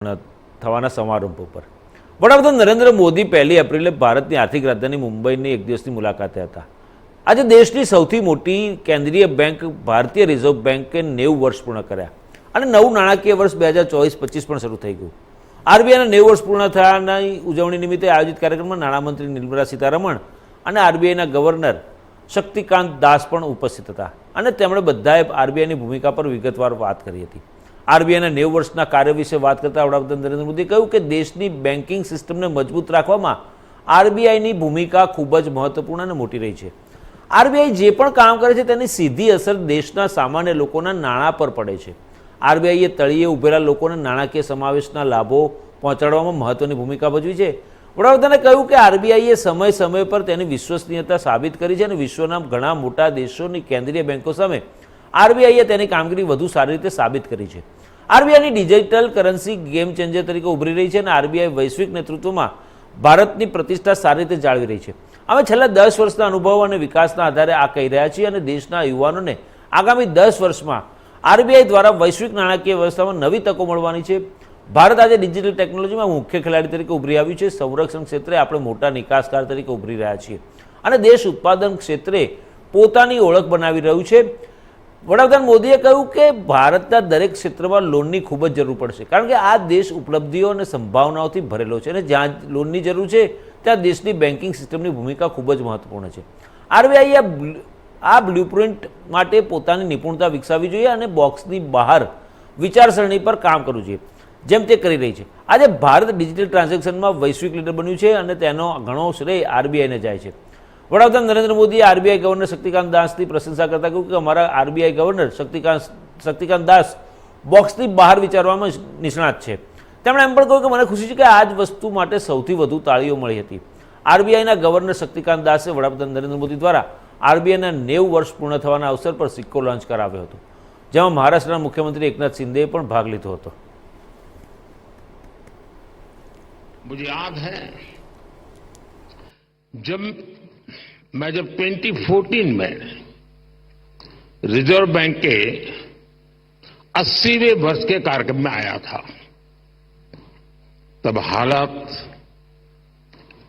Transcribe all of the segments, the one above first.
થવાના સમારંભ પર વડાપ્રધાન નરેન્દ્ર મોદી 1 એપ્રિલે ભારતની આર્થિક રાજધાની મુંબઈની એક દિવસની મુલાકાતે હતા. આજે દેશની સૌથી મોટી કેન્દ્રીય બેંક ભારતીય રિઝર્વ બેંકે 90 વર્ષ પૂર્ણ કર્યા અને નવું નાણાકીય વર્ષ 2024-25 પણ શરૂ થઈ ગયું. આરબીઆઈના 90 વર્ષ પૂર્ણ થયાની ઉજવણી નિમિત્તે આયોજિત કાર્યક્રમમાં નાણામંત્રી નિર્મલા સીતારમણ અને આરબીઆઈના ગવર્નર શક્તિકાંત દાસ પણ ઉપસ્થિત હતા અને તેમણે બધાએ આરબીઆઈની ભૂમિકા પર વિગતવાર વાત કરી હતી. આરબીઆઈના 90 વર્ષના કાર્ય વિશે વાત કરતા વડાપ્રધાન નરેન્દ્ર મોદીએ કહ્યું કે દેશની બેન્કિંગ સિસ્ટમને મજબૂત રાખવામાં આરબીઆઈની ભૂમિકા ખૂબ જ મહત્વપૂર્ણ અને મોટી રહી છે. આરબીઆઈ જે પણ કામ કરે છે તેની સીધી અસર દેશના સામાન્ય લોકોના નાણાં પર પડે છે. આરબીઆઈએ તળિયે ઉભેલા લોકોને નાણાકીય સમાવેશના લાભો પહોંચાડવામાં મહત્વની ભૂમિકા ભજવી છે. વડાપ્રધાને કહ્યું કે આરબીઆઈએ સમય સમય પર તેની વિશ્વસનીયતા સાબિત કરી છે અને વિશ્વના ઘણા મોટા દેશોની કેન્દ્રીય બેન્કો સામે આરબીઆઈએ તેની કામગીરી વધુ સારી રીતે સાબિત કરી છે. આરબીઆઈની ડિજિટલ કરન્સી ગેમ ચેન્જર તરીકે ઉભરી રહી છે અને આરબીઆઈ વૈશ્વિક નેતૃત્વમાં ભારતની પ્રતિષ્ઠા સારી રીતે જાળવી રહી છે. અમે છેલ્લા 10 વર્ષના અનુભવ અને વિકાસના આધારે આ કહી રહ્યા છીએ અને દેશના યુવાનોને આગામી 10 વર્ષમાં આરબીઆઈ દ્વારા વૈશ્વિક નાણાકીય વ્યવસ્થામાં નવી તકો મળવાની છે. ભારત આજે ડિજિટલ ટેકનોલોજીમાં મુખ્ય ખેલાડી તરીકે ઉભરી આવ્યું છે. સંરક્ષણ ક્ષેત્રે આપણે મોટા નિકાસકાર તરીકે ઉભરી રહ્યા છીએ અને દેશ ઉત્પાદન ક્ષેત્રે પોતાની ઓળખ બનાવી રહ્યું છે. વડાપ્રધાન મોદીએ કહ્યું કે ભારતના દરેક ક્ષેત્રમાં લોનની ખૂબ જ જરૂર પડશે કારણ કે આ દેશ ઉપલબ્ધિઓ અને સંભાવનાઓથી ભરેલો છે અને જ્યાં લોનની જરૂર છે ત્યાં દેશની બેન્કિંગ સિસ્ટમની ભૂમિકા ખૂબ જ મહત્વપૂર્ણ છે. આરબીઆઈએ આ બ્લુપ્રિન્ટ માટે પોતાની નિપુણતા વિકસાવવી જોઈએ અને બોક્સની બહાર વિચારસરણી પર કામ કરવું જોઈએ જેમ તે કરી રહી છે. આજે ભારત ડિજિટલ ટ્રાન્ઝેક્શનમાં વૈશ્વિક લીડર બન્યું છે અને તેનો ઘણો શ્રેય આરબીઆઈને જાય છે. વડાપ્રધાન નરેન્દ્ર મોદીએ આરબીઆઈ ગવર્નર શક્તિકાંત દાસની પ્રશંસા કરતા કહ્યું કે અમારા આરબીઆઈ ગવર્નર શક્તિકાંત દાસ બોક્સની બહાર વિચારવામાં નિષ્ણાત છે. તેમણે એમ પણ કહ્યું કે મને ખુશી છે કે આ જ વસ્તુ માટે સૌથી વધુ તાળીઓ મળી હતી. આરબીઆઈના ગવર્નર શક્તિકાંત દાસે વડાપ્રધાન નરેન્દ્ર મોદી દ્વારા આરબીઆઈના 90 વર્ષ પૂર્ણ થવાના અવસર પર સિક્કો લોન્ચ કરાવ્યો હતો જેમાં મહારાષ્ટ્રના મુખ્યમંત્રી એકનાથ શિંદેએ પણ ભાગ લીધો હતો. मुझे याद है मैं जब 2014 में रिजर्व बैंक के 80वें वर्ष के कार्यक्रम में आया था तब हालात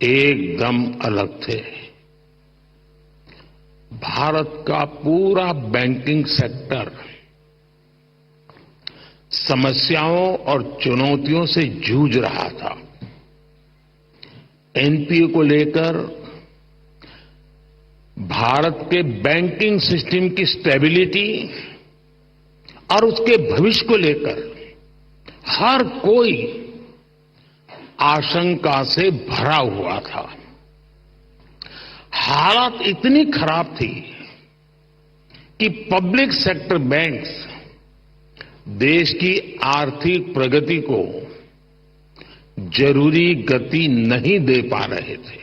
एकदम अलग थे. भारत का पूरा बैंकिंग सेक्टर समस्याओं और चुनौतियों से जूझ रहा था. एनपीए को लेकर भारत के बैंकिंग सिस्टम की स्टेबिलिटी और उसके भविष्य को लेकर हर कोई आशंका से भरा हुआ था. हालात इतनी खराब थी कि पब्लिक सेक्टर बैंक्स देश की आर्थिक प्रगति को जरूरी गति नहीं दे पा रहे थे.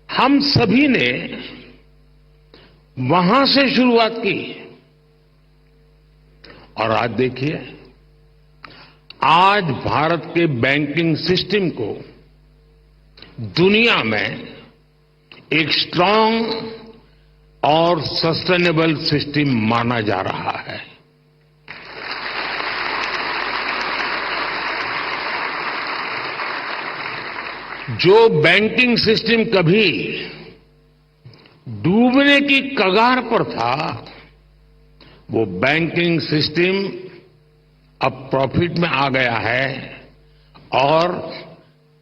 हम सभी ने वहां से शुरुआत की और आज देखिए आज भारत के बैंकिंग सिस्टम को दुनिया में एक स्ट्रांग और सस्टेनेबल सिस्टम माना जा रहा है. जो बैंकिंग सिस्टम कभी डूबने की कगार पर था वो बैंकिंग सिस्टम अब प्रॉफिट में आ गया है और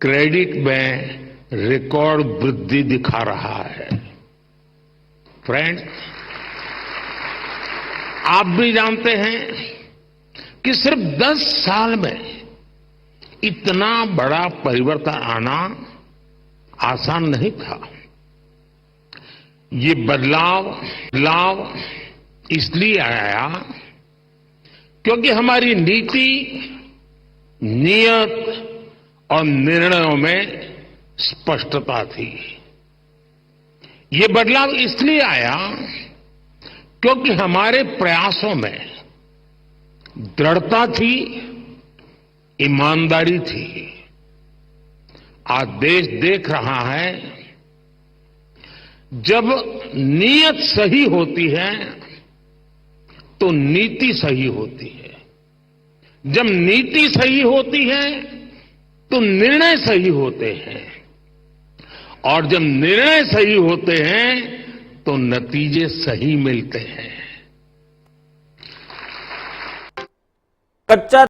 क्रेडिट में रिकॉर्ड वृद्धि दिखा रहा है. फ्रेंड्स, आप भी जानते हैं कि सिर्फ 10 साल में इतना बड़ा परिवर्तन आना आसान नहीं था. ये बदलाव इसलिए आया क्योंकि हमारी नीति, नियत और निर्णयों में स्पष्टता थी. ये बदलाव इसलिए आया क्योंकि हमारे प्रयासों में दृढ़ता थी, ईमानदारी थी. आज देश देख रहा है जब नीयत सही होती है तो नीति सही होती है. जब नीति सही होती है तो निर्णय सही होते हैं और जब निर्णय सही होते हैं तो नतीजे सही मिलते हैं। कच्चा